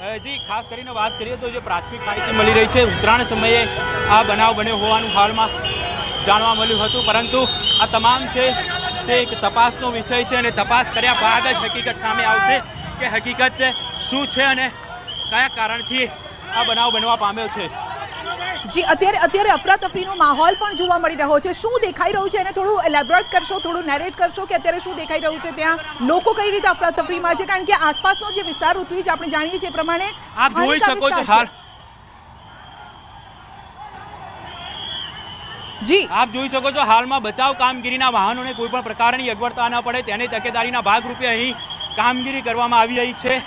જી ખાસ કરીને વાત કરીએ તો જે પ્રાથમિક માહિતી મળી રહી છે ઉત્તરાયણ સમયે આ બનાવ બન્યો હોવાનું હાલમાં જાણવા મળ્યું હતું, પરંતુ આ તમામ છે તે એક તપાસનો વિષય છે અને તપાસ કર્યા બાદ જ હકીકત સામે આવશે કે હકીકત શું છે અને કયા કારણથી આ બનાવ બનવા પામ્યો છે। જી અત્યારે અફરાતફરીનો માહોલ પણ જોવા મળી રહ્યો છે, શું દેખાઈ રહ્યું છે એને થોડું એલેબોરેટ કરશો, થોડું નેરેટ કરશો કે અત્યારે શું દેખાઈ રહ્યું છે, ત્યાં લોકો કઈ રીતે અફરાતફરીમાં છે, કારણ કે આસપાસનો જે વિસ્તાર ઋત્વિજ આપણે જાણીએ છીએ પ્રમાણે આપ જોઈ શકો છો હાલ જી આપ જોઈ શકો છો હાલમાં બચાવ કામગીરીના વાહનોને કોઈ પણ પ્રકારની અગવડતા ન પડે તેની તકેદારીના ભાગરૂપે અહીં કામગીરી કરવામાં આવી રહી છે।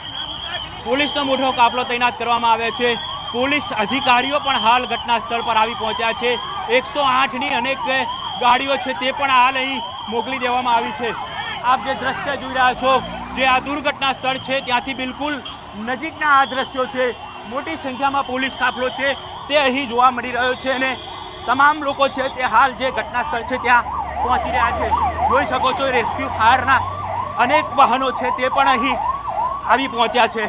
પોલીસનો મોટો કાફલો તૈનાત કરવામાં આવ્યો છે, પોલીસ અધિકારીઓ પણ હાલ ઘટના સ્થળ પર આવી પહોંચ્યા છે, 108ની અનેક ગાડીઓ છે તે પણ હાલ અહીં મોકલી દેવામાં આવી છે। આપ જે દ્રશ્ય જોઈ રહ્યા છો જે આ દુર્ઘટના સ્થળ છે ત્યાંથી બિલકુલ નજીકના આ દ્રશ્યો છે, મોટી સંખ્યામાં પોલીસ કાફલો છે તે અહીં જોવા મળી રહ્યો છે અને તમામ લોકો છે તે હાલ જે ઘટના સ્થળ છે ત્યાં પહોંચી રહ્યા છે। જોઈ શકો છો રેસ્ક્યુ ફાયરના અનેક વાહનો છે તે પણ અહીં આવી પહોંચ્યા છે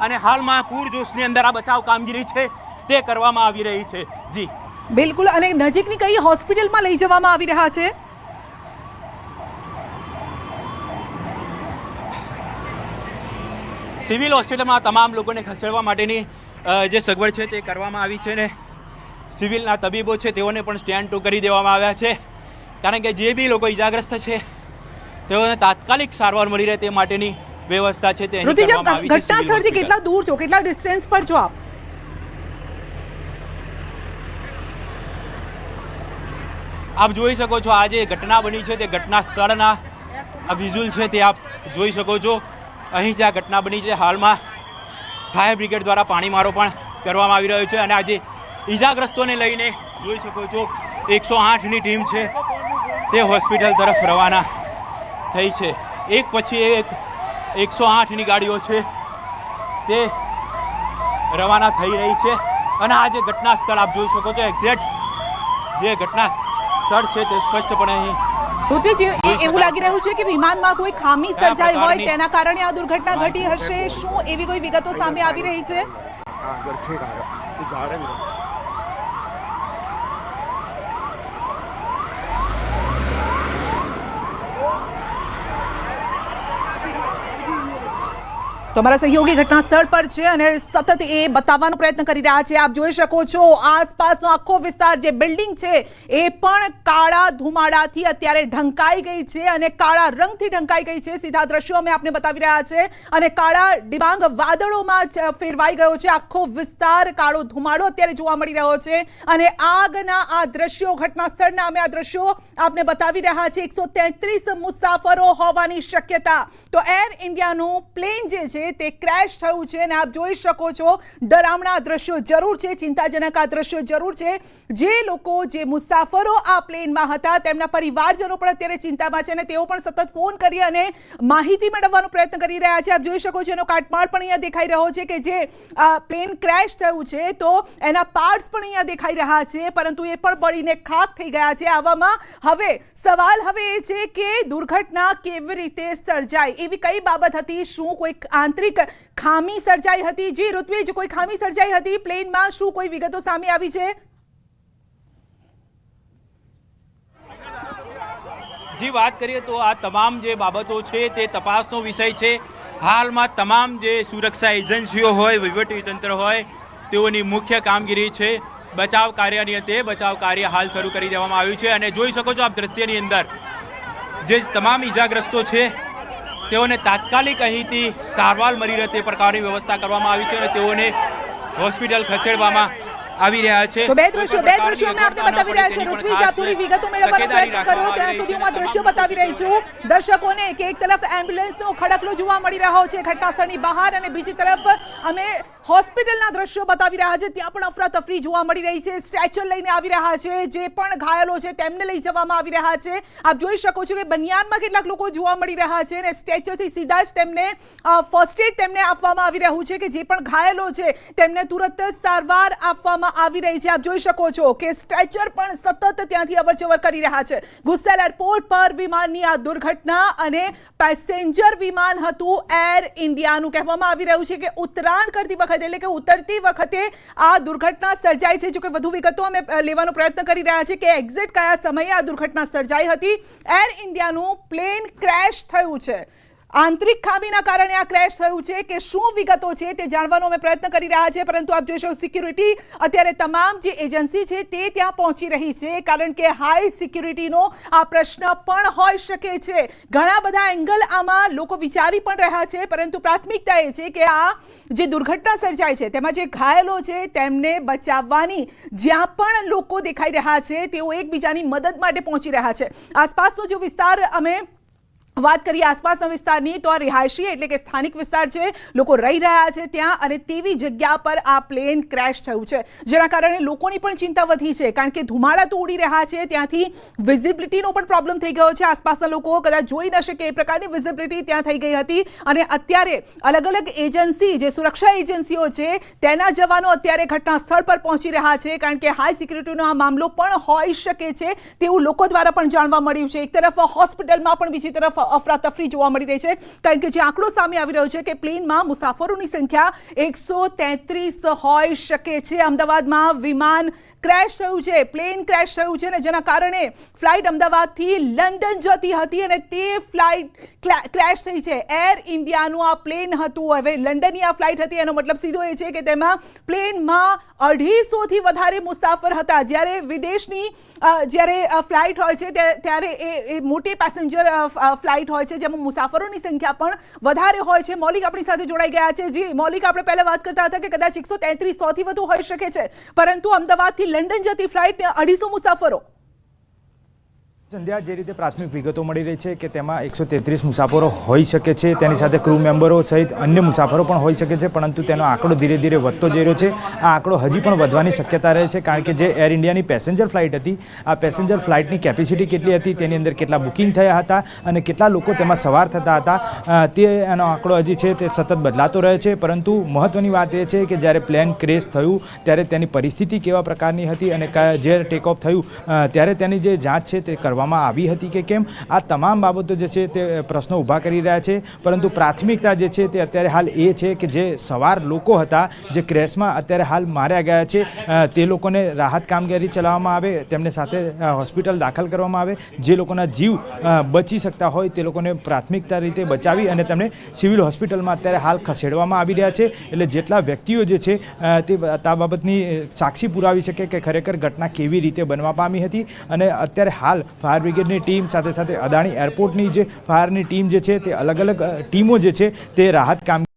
અને હાલમાં પૂરજોશની અંદર આ બચાવ કામગીરી છે તે કરવામાં આવી રહી છે। જી બિલકુલ, અને નજીકની કઈ હોસ્પિટલમાં લઈ જવામાં આવી રહ્યા છે? સિવિલ હોસ્પિટલમાં તમામ લોકોને ખસેડવા માટેની જે સગવડ છે તે કરવામાં આવી છે ને સિવિલના તબીબો છે તેઓને પણ સ્ટેન્ડ ટુ કરી દેવામાં આવ્યા છે, કારણ કે જે બી લોકો ઇજાગ્રસ્ત છે તેઓને તાત્કાલિક સારવાર મળી રહે તે માટેની વ્યવસ્થા છે તે અહીં કરવામાં આવી છે। ઘટના સ્થળથી કેટલા દૂર છો, કેટલા ડિસ્ટન્સ પર છો આપ? આપ જોઈ શકો છો આ જે ઘટના બની છે તે ઘટના સ્થળના વિઝ્યુઅલ છે તે આપ જોઈ શકો છો। અહીં જે આ ઘટના બની છે હાલમાં ફાયર બ્રિગેડ દ્વારા પાણીમારો પણ કરવામાં આવી રહ્યો છે અને આજે ઈજાગ્રસ્તોને લઈને જોઈ શકો છો 108ની ટીમ છે તે હોસ્પિટલ તરફ રવાના થઈ છે। એક પછી એક 108ની ગાડીઓ છે તે રવાના થઈ રહી છે અને આ જે ઘટના સ્થળ આપ જોઈ શકો છો એક્ઝેક્ટ જે ઘટના સ્થળ છે તે સ્પષ્ટપણે અહીં ઋત્વિજ એવું લાગી રહ્યું છે કે વિમાનમાં કોઈ ખામી સર્જાઈ હોય તેના કારણે આ દુર્ઘટના ઘટી હશે, શું એવી કોઈ વિગતો સામે આવી રહી છે? તો અમારા સહયોગી ઘટના સ્થળ પર છે અને સતત એ બતાવવાનો પ્રયત્ન કરી રહ્યા છે। આપ જોઈ શકો છો આસપાસનો આખો વિસ્તાર જે બિલ્ડિંગ છે એ પણ કાળા ધુમાડાથી અત્યારે ઢંકાઈ ગઈ છે અને કાળા રંગથી ઢંકાઈ ગઈ છે। સીધા દ્રશ્યો અમે આપને બતાવી રહ્યા છે અને કાળા ડિબાંગ વાદળોમાં ફેરવાઈ ગયો છે આખો વિસ્તાર, કાળો ધુમાડો અત્યારે જોવા મળી રહ્યો છે અને આગના આ દ્રશ્યો ઘટના સ્થળના અમે આ દ્રશ્યો આપને બતાવી રહ્યા છે। 133 મુસાફરો હોવાની શક્યતા। તો એર ઇન્ડિયાનું પ્લેન જે છે તે ક્રેશ થયું છે અને આપ જોઈ શકો છો ડરામણા દ્રશ્યો જરૂર છે, ચિંતાજનક આ દ્રશ્યો જરૂર છે। જે લોકો જે મુસાફરો આ પ્લેનમાં હતા તેમના પરિવારજનો પણ અત્યારે ચિંતામાં છે અને તેઓ પણ સતત ફોન કરી અને માહિતી મેળવવાનો પ્રયત્ન કરી રહ્યા છે। આપ જોઈ શકો છો એનો કાટમાળ પણ અહીંયા દેખાઈ રહ્યો છે કે જે પ્લેન ક્રેશ થયું છે તો એના પાર્ટ્સ પણ અહીંયા દેખાઈ રહ્યા છે, પરંતુ એ પણ બળીને ખાખ થઈ ગયા છે। આવામાં હવે સવાલ હવે એ છે કે દુર્ઘટના કેવી રીતે સર્જાઈ, એવી કઈ બાબત હતી, શું કોઈ આંતરિક ખામી સર્જાઈ હતી? જી ઋત્વિજ, કોઈ ખામી સર્જાઈ હતી પ્લેનમાં, શું કોઈ વિગતો સામે આવી છે? જી વાત કરીએ તો આ તમામ જે બાબતો છે તે તપાસનો વિષય છે। હાલમાં તમામ જે સુરક્ષા એજન્સીઓ હોય, વહીવટી તંત્ર હોય તેઓની મુખ્ય કામગીરી છે બચાવ કાર્યની, તે બચાવ કાર્ય હાલ શરૂ કરી દેવામાં આવ્યું છે અને જોઈ શકો છો આપ દ્રશ્યની અંદર જે તમામ ઈજાગ્રસ્તો છે તેઓને તાત્કાલિક અહીંથી સારવાર મળી રહે તે પ્રકારની વ્યવસ્થા કરવામાં આવી છે અને તેઓને હોસ્પિટલ ખસેડવામાં આવી રહ્યા છે। તો બે દ્રશ્યો અમે આપને બતાવી રહ્યા છે। ઋત્વિજ, આપ થોડી વિગતો મેળવવાનો પ્રયત્ન કરો, ત્યાં સુધી હું આ દ્રશ્યો બતાવી રહી છું દર્શકોને કે એક તરફ એમ્બ્યુલન્સનો ખડકલો જોવા મળી રહ્યો છે ઘટના સ્થળની બહાર અને બીજી તરફ અમે હોસ્પિટલના દ્રશ્યો બતાવી રહ્યા છે, ત્યાં પણ અફરાતફરી જોવા મળી રહી છે। સ્ટ્રેચર લઈને આવી રહ્યા છે, જે પણ ઘાયલો છે તેમને લઈ જવામાં આવી રહ્યા છે। આપ જોઈ શકો છો કે બનિયાનમાં કેટલાક લોકો જોવા મળી રહ્યા છે અને સ્ટ્રેચરથી સીધા જ તેમને ફર્સ્ટ એડ તેમને આપવામાં આવી રહ્યું છે કે જે પણ ઘાયલો છે તેમને તુરંત સારવાર આપવામાં કરવામાં આવી રહી છે। આપ જોઈ શકો છો કે સ્ટ્રેચર પણ સતત ત્યાંથી અવરજવર કરી રહ્યા છે। ગુસ્સેલ એરપોર્ટ પર વિમાનની આ દુર્ઘટના અને પેસેન્જર વિમાન હતું એર ઇન્ડિયાનું। કહેવામાં આવી રહ્યું છે કે ઉતરાણ કરતી વખતે એટલે કે ઉતરતી વખતે આ દુર્ઘટના સર્જાઈ છે। જો કે વધુ વિગતો અમે લેવાનો પ્રયત્ન કરી રહ્યા છીએ કે એક્ઝેક્ટ કયા સમયે આ દુર્ઘટના સર્જાઈ હતી। એર ઇન્ડિયાનું પ્લેન ક્રેશ થયું છે। આંતરિક ખામીના કારણે આ ક્રેશ થયું છે કે શું વિગતો છે તે જાણવાનો અમે પ્રયત્ન કરી રહ્યા છીએ, પરંતુ આપ જોઈ શકો સિક્યુરિટી અત્યારે તમામ જે એજન્સી છે તે ત્યાં પહોંચી રહી છે, કારણ કે હાઈ સિક્યુરિટીનો આ પ્રશ્ન પણ હોઈ શકે છે। ઘણા બધા એંગલ આમાં લોકો વિચારી પણ રહ્યા છે, પરંતુ પ્રાથમિકતા એ છે કે આ જે દુર્ઘટના સર્જાઈ છે તેમાં જે ઘાયલો છે તેમને બચાવવાની જ્યાં પણ લોકો દેખાઈ રહ્યા છે તેઓ એકબીજાની મદદ માટે પહોંચી રહ્યા છે। આસપાસનો જો વિસ્તાર અમે વાત કરીએ આસપાસના વિસ્તારની તો આ રિહાયશી એટલે કે સ્થાનિક વિસ્તાર છે, લોકો રહી રહ્યા છે ત્યાં, અને તેવી જગ્યા પર આ પ્લેન ક્રેશ થયું છે, જેના કારણે લોકોની પણ ચિંતા વધી છે, કારણ કે ધુમાડા તો ઉડી રહ્યા છે, ત્યાંથી વિઝિબિલિટીનો પણ પ્રોબ્લેમ થઈ ગયો છે। આસપાસના લોકો કદાચ જોઈ ન શકે એ પ્રકારની વિઝિબિલિટી ત્યાં થઈ ગઈ હતી, અને અત્યારે અલગ અલગ એજન્સી જે સુરક્ષા એજન્સીઓ છે તેના જવાનો અત્યારે ઘટના સ્થળ પર પહોંચી રહ્યા છે, કારણ કે હાઈ સિક્યુરિટીનો આ મામલો પણ હોઈ શકે છે તેવું લોકો દ્વારા પણ જાણવા મળ્યું છે। એક તરફ હોસ્પિટલમાં પણ બીજી તરફ અફરાતફરી જોવા મળી રહી છે, કારણ કે જે આંકડો સામે આવી રહ્યો છે કે પ્લેનમાં મુસાફરોની સંખ્યા 133 હોઈ શકે છે। અમદાવાદમાં વિમાન ક્રેશ થયું છે, પ્લેન ક્રેશ થયું છે, અને જેના કારણે ફ્લાઇટ અમદાવાદથી લંડન જતી હતી અને તે ફ્લાઇટ ક્રેશ થઈ છે। એર ઇન્ડિયાનું આ પ્લેન હતું। હવે લંડનની આ ફ્લાઇટ હતી, એનો મતલબ સીધો એ છે કે તેમાં પ્લેનમાં 250થી વધારે મુસાફર હતા। જ્યારે વિદેશની જ્યારે ફ્લાઇટ હોય છે ત્યારે એ મોટી પેસેન્જર ફ્લાઇટ હોય છે, જેમાં મુસાફરોની સંખ્યા પણ વધારે હોય છે। મૌલિક આપણી સાથે જોડાઈ ગયા છે। જી મૌલિક, આપણે પહેલા વાત કરતા હતા કે કદાચ 133 100થી વધુ હોઈ શકે છે, પરંતુ અમદાવાદથી લંડન જતી ફ્લાઇટ 250 મુસાફરો। સંધ્યા, જે રીતે પ્રાથમિક વિગતો મળી રહી છે કે તેમાં 133 મુસાફરો હોઈ શકે છે, તેની સાથે ક્રૂ મેમ્બરો સહિત અન્ય મુસાફરો પણ હોઈ શકે છે, પરંતુ તેનો આંકડો ધીરે ધીરે વધતો જઈ રહ્યો છે। આ આંકડો હજી પણ વધવાની શક્યતા રહે છે, કારણ કે જે એર ઇન્ડિયાની પેસેન્જર ફ્લાઇટ હતી, આ પેસેન્જર ફ્લાઇટની કેપેસિટી કેટલી હતી, તેની અંદર કેટલા બુકિંગ થયા હતા અને કેટલા લોકો તેમાં સવાર થતા હતા, તે એનો આંકડો હજી છે તે સતત બદલાતો રહે છે। પરંતુ મહત્ત્વની વાત એ છે કે જ્યારે પ્લેન ક્રેશ થયું ત્યારે તેની પરિસ્થિતિ કેવા પ્રકારની હતી અને જ્યારે ટેકઓફ થયું ત્યારે તેની જે જાંચ છે તે કરવામાં આવી હતી કે કેમ, આ તમામ બાબતો જે છે તે પ્રશ્નો ઊભા કરી રહ્યા છે। પરંતુ પ્રાથમિકતા જે છે તે અત્યારે હાલ એ છે કે જે સવાર લોકો હતા જે ક્રેશમાં અત્યારે હાલ માર્યા ગયા છે, તે લોકોને રાહત કામગીરી ચલાવવામાં આવે, તેમને સાથે હોસ્પિટલ દાખલ કરવામાં આવે। જે લોકોના જીવ બચી શકતા હોય તે લોકોને પ્રાથમિકતા રીતે બચાવી અને તેમને સિવિલ હોસ્પિટલમાં અત્યારે હાલ ખસેડવામાં આવી રહ્યા છે। એટલે જેટલા વ્યક્તિઓ જે છે તે આ બાબતની સાક્ષી પુરાવી શકે કે ખરેખર ઘટના કેવી રીતે બનવા પામી હતી, અને અત્યારે હાલ ફાયર બ્રિગેડની ટીમ સાથે સાથે અદાણી એરપોર્ટની જે ફાયરની ટીમ જે છે તે અલગ અલગ ટીમો જે છે તે રાહત કામ